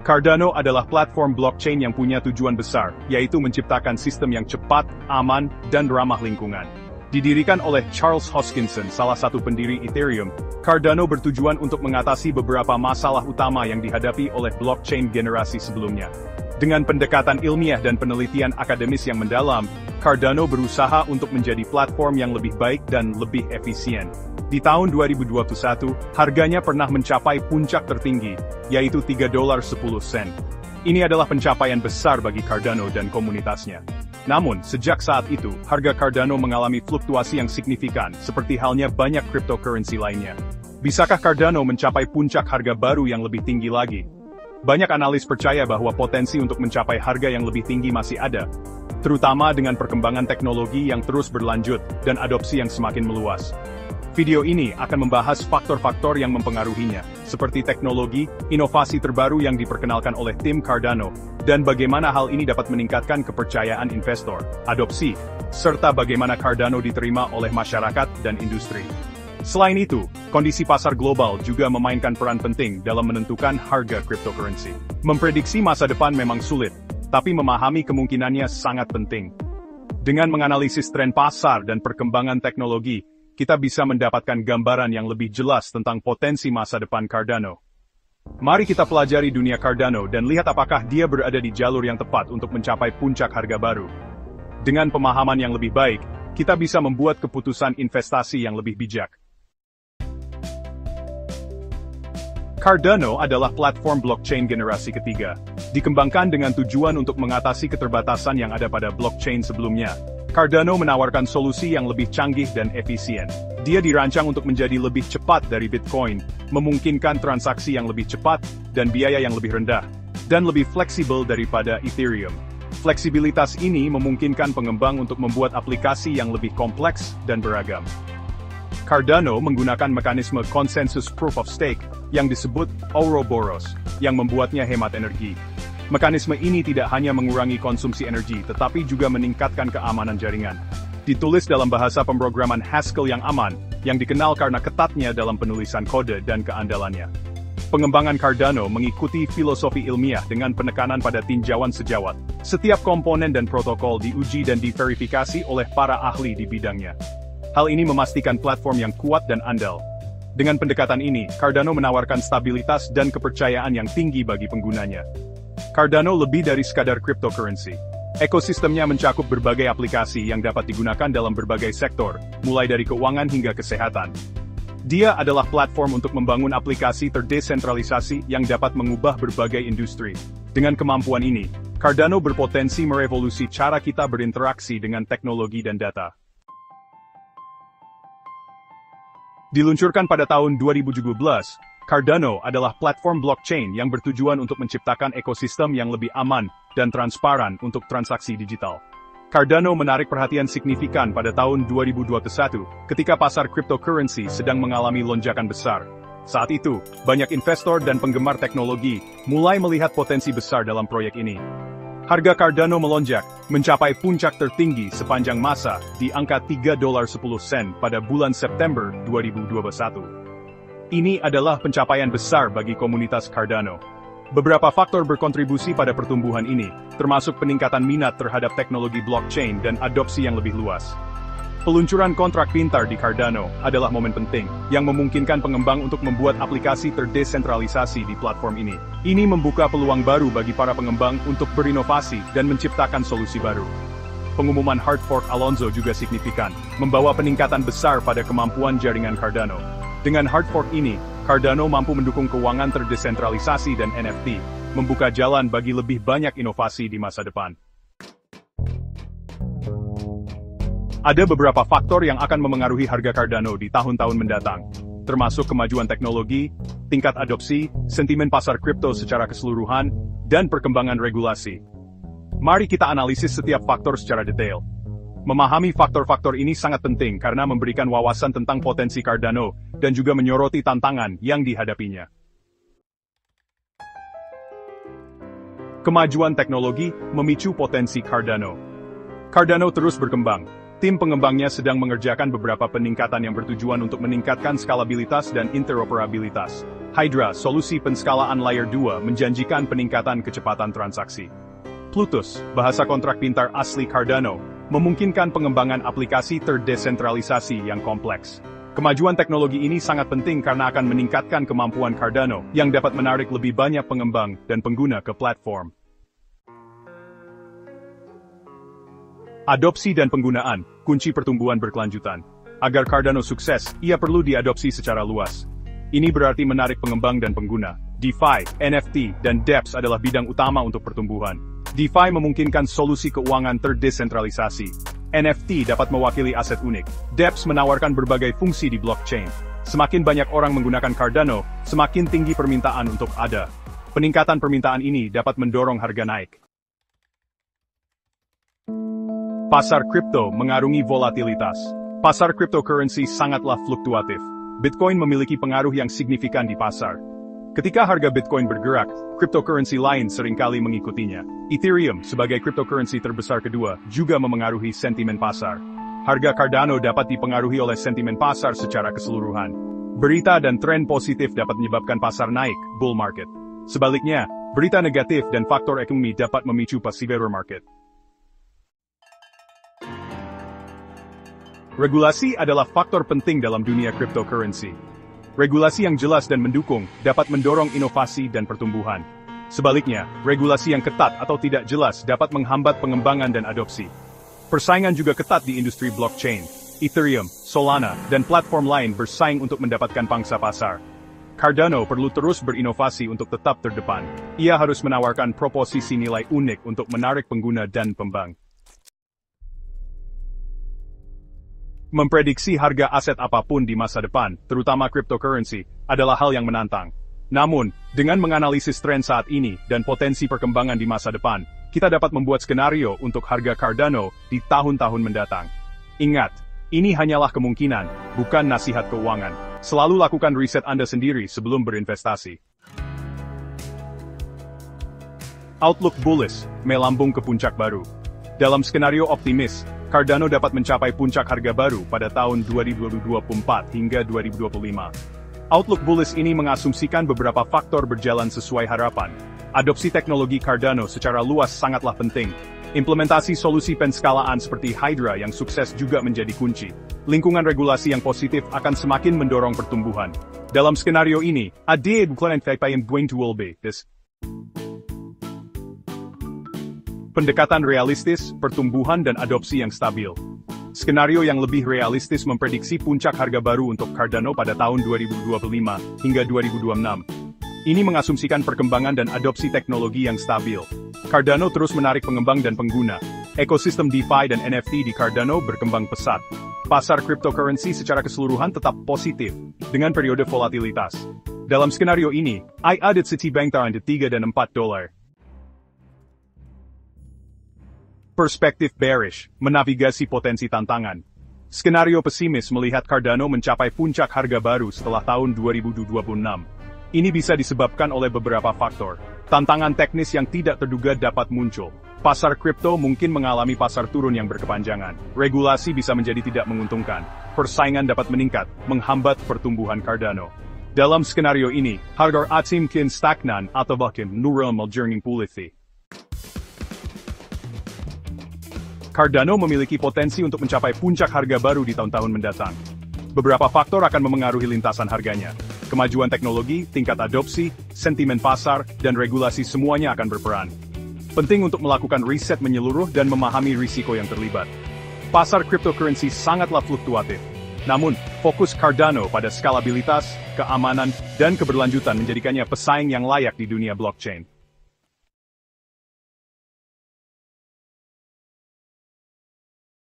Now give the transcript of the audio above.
Cardano adalah platform blockchain yang punya tujuan besar, yaitu menciptakan sistem yang cepat, aman, dan ramah lingkungan. Didirikan oleh Charles Hoskinson, salah satu pendiri Ethereum, Cardano bertujuan untuk mengatasi beberapa masalah utama yang dihadapi oleh blockchain generasi sebelumnya. Dengan pendekatan ilmiah dan penelitian akademis yang mendalam, Cardano berusaha untuk menjadi platform yang lebih baik dan lebih efisien. Di tahun 2021, harganya pernah mencapai puncak tertinggi, yaitu $3.10. Ini adalah pencapaian besar bagi Cardano dan komunitasnya. Namun, sejak saat itu, harga Cardano mengalami fluktuasi yang signifikan, seperti halnya banyak cryptocurrency lainnya. Bisakah Cardano mencapai puncak harga baru yang lebih tinggi lagi? Banyak analis percaya bahwa potensi untuk mencapai harga yang lebih tinggi masih ada, terutama dengan perkembangan teknologi yang terus berlanjut dan adopsi yang semakin meluas. Video ini akan membahas faktor-faktor yang mempengaruhinya, seperti teknologi, inovasi terbaru yang diperkenalkan oleh tim Cardano, dan bagaimana hal ini dapat meningkatkan kepercayaan investor, adopsi, serta bagaimana Cardano diterima oleh masyarakat dan industri. Selain itu, kondisi pasar global juga memainkan peran penting dalam menentukan harga cryptocurrency. Memprediksi masa depan memang sulit, tapi memahami kemungkinannya sangat penting. Dengan menganalisis tren pasar dan perkembangan teknologi, kita bisa mendapatkan gambaran yang lebih jelas tentang potensi masa depan Cardano. Mari kita pelajari dunia Cardano dan lihat apakah dia berada di jalur yang tepat untuk mencapai puncak harga baru. Dengan pemahaman yang lebih baik, kita bisa membuat keputusan investasi yang lebih bijak. Cardano adalah platform blockchain generasi ketiga. Dikembangkan dengan tujuan untuk mengatasi keterbatasan yang ada pada blockchain sebelumnya. Cardano menawarkan solusi yang lebih canggih dan efisien. Dia dirancang untuk menjadi lebih cepat dari Bitcoin, memungkinkan transaksi yang lebih cepat, dan biaya yang lebih rendah, dan lebih fleksibel daripada Ethereum. Fleksibilitas ini memungkinkan pengembang untuk membuat aplikasi yang lebih kompleks dan beragam. Cardano menggunakan mekanisme konsensus proof of stake, yang disebut Ouroboros, yang membuatnya hemat energi. Mekanisme ini tidak hanya mengurangi konsumsi energi tetapi juga meningkatkan keamanan jaringan. Ditulis dalam bahasa pemrograman Haskell yang aman, yang dikenal karena ketatnya dalam penulisan kode dan keandalannya. Pengembangan Cardano mengikuti filosofi ilmiah dengan penekanan pada tinjauan sejawat. Setiap komponen dan protokol diuji dan diverifikasi oleh para ahli di bidangnya. Hal ini memastikan platform yang kuat dan andal. Dengan pendekatan ini, Cardano menawarkan stabilitas dan kepercayaan yang tinggi bagi penggunanya. Cardano lebih dari sekadar cryptocurrency. Ekosistemnya mencakup berbagai aplikasi yang dapat digunakan dalam berbagai sektor, mulai dari keuangan hingga kesehatan. Dia adalah platform untuk membangun aplikasi terdesentralisasi yang dapat mengubah berbagai industri. Dengan kemampuan ini, Cardano berpotensi merevolusi cara kita berinteraksi dengan teknologi dan data. Diluncurkan pada tahun 2017, Cardano adalah platform blockchain yang bertujuan untuk menciptakan ekosistem yang lebih aman dan transparan untuk transaksi digital. Cardano menarik perhatian signifikan pada tahun 2021 ketika pasar cryptocurrency sedang mengalami lonjakan besar. Saat itu, banyak investor dan penggemar teknologi mulai melihat potensi besar dalam proyek ini. Harga Cardano melonjak, mencapai puncak tertinggi sepanjang masa di angka $3.10 pada bulan September 2021. Ini adalah pencapaian besar bagi komunitas Cardano. Beberapa faktor berkontribusi pada pertumbuhan ini, termasuk peningkatan minat terhadap teknologi blockchain dan adopsi yang lebih luas. Peluncuran kontrak pintar di Cardano adalah momen penting, yang memungkinkan pengembang untuk membuat aplikasi terdesentralisasi di platform ini. Ini membuka peluang baru bagi para pengembang untuk berinovasi dan menciptakan solusi baru. Pengumuman hard fork Alonzo juga signifikan, membawa peningkatan besar pada kemampuan jaringan Cardano. Dengan hard fork ini, Cardano mampu mendukung keuangan terdesentralisasi dan NFT, membuka jalan bagi lebih banyak inovasi di masa depan. Ada beberapa faktor yang akan memengaruhi harga Cardano di tahun-tahun mendatang, termasuk kemajuan teknologi, tingkat adopsi, sentimen pasar kripto secara keseluruhan, dan perkembangan regulasi. Mari kita analisis setiap faktor secara detail. Memahami faktor-faktor ini sangat penting karena memberikan wawasan tentang potensi Cardano, dan juga menyoroti tantangan yang dihadapinya. Kemajuan teknologi memicu potensi Cardano. Cardano terus berkembang. Tim pengembangnya sedang mengerjakan beberapa peningkatan yang bertujuan untuk meningkatkan skalabilitas dan interoperabilitas. Hydra, solusi penskalaan layer 2, menjanjikan peningkatan kecepatan transaksi. Plutus, bahasa kontrak pintar asli Cardano, memungkinkan pengembangan aplikasi terdesentralisasi yang kompleks. Kemajuan teknologi ini sangat penting karena akan meningkatkan kemampuan Cardano yang dapat menarik lebih banyak pengembang dan pengguna ke platform. Adopsi dan penggunaan, kunci pertumbuhan berkelanjutan. Agar Cardano sukses, ia perlu diadopsi secara luas. Ini berarti menarik pengembang dan pengguna. DeFi, NFT, dan dApps adalah bidang utama untuk pertumbuhan. DeFi memungkinkan solusi keuangan terdesentralisasi. NFT dapat mewakili aset unik. dApps menawarkan berbagai fungsi di blockchain. Semakin banyak orang menggunakan Cardano, semakin tinggi permintaan untuk ADA. Peningkatan permintaan ini dapat mendorong harga naik. Pasar kripto mengarungi volatilitas. Pasar cryptocurrency sangatlah fluktuatif. Bitcoin memiliki pengaruh yang signifikan di pasar. Ketika harga Bitcoin bergerak, cryptocurrency lain seringkali mengikutinya. Ethereum, sebagai cryptocurrency terbesar kedua, juga memengaruhi sentimen pasar. Harga Cardano dapat dipengaruhi oleh sentimen pasar secara keseluruhan. Berita dan tren positif dapat menyebabkan pasar naik, bull market. Sebaliknya, berita negatif dan faktor ekonomi dapat memicu passive bear market. Regulasi adalah faktor penting dalam dunia cryptocurrency. Regulasi yang jelas dan mendukung dapat mendorong inovasi dan pertumbuhan. Sebaliknya, regulasi yang ketat atau tidak jelas dapat menghambat pengembangan dan adopsi. Persaingan juga ketat di industri blockchain. Ethereum, Solana, dan platform lain bersaing untuk mendapatkan pangsa pasar. Cardano perlu terus berinovasi untuk tetap terdepan. Ia harus menawarkan proposisi nilai unik untuk menarik pengguna dan pembang. Memprediksi harga aset apapun di masa depan, terutama cryptocurrency, adalah hal yang menantang. Namun, dengan menganalisis tren saat ini dan potensi perkembangan di masa depan, kita dapat membuat skenario untuk harga Cardano di tahun-tahun mendatang. Ingat, ini hanyalah kemungkinan, bukan nasihat keuangan. Selalu lakukan riset Anda sendiri sebelum berinvestasi. Outlook bullish, melambung ke puncak baru. Dalam skenario optimis, Cardano dapat mencapai puncak harga baru pada tahun 2024 hingga 2025. Outlook bullish ini mengasumsikan beberapa faktor berjalan sesuai harapan. Adopsi teknologi Cardano secara luas sangatlah penting. Implementasi solusi penskalaan seperti Hydra yang sukses juga menjadi kunci. Lingkungan regulasi yang positif akan semakin mendorong pertumbuhan. Dalam skenario ini, ada bukan yang going to will be this. Pendekatan realistis, pertumbuhan dan adopsi yang stabil. Skenario yang lebih realistis memprediksi puncak harga baru untuk Cardano pada tahun 2025 hingga 2026. Ini mengasumsikan perkembangan dan adopsi teknologi yang stabil. Cardano terus menarik pengembang dan pengguna. Ekosistem DeFi dan NFT di Cardano berkembang pesat. Pasar cryptocurrency secara keseluruhan tetap positif, dengan periode volatilitas. Dalam skenario ini, ada Citibank tahun 3 dan 4 dolar. Perspektif bearish, menavigasi potensi tantangan. Skenario pesimis melihat Cardano mencapai puncak harga baru setelah tahun 2026. Ini bisa disebabkan oleh beberapa faktor. Tantangan teknis yang tidak terduga dapat muncul. Pasar kripto mungkin mengalami pasar turun yang berkepanjangan. Regulasi bisa menjadi tidak menguntungkan. Persaingan dapat meningkat, menghambat pertumbuhan Cardano. Dalam skenario ini, harga mungkin stagnan atau bahkan menurun menjadi pulih. Cardano memiliki potensi untuk mencapai puncak harga baru di tahun-tahun mendatang. Beberapa faktor akan memengaruhi lintasan harganya. Kemajuan teknologi, tingkat adopsi, sentimen pasar, dan regulasi semuanya akan berperan. Penting untuk melakukan riset menyeluruh dan memahami risiko yang terlibat. Pasar cryptocurrency sangatlah fluktuatif. Namun, fokus Cardano pada skalabilitas, keamanan, dan keberlanjutan menjadikannya pesaing yang layak di dunia blockchain.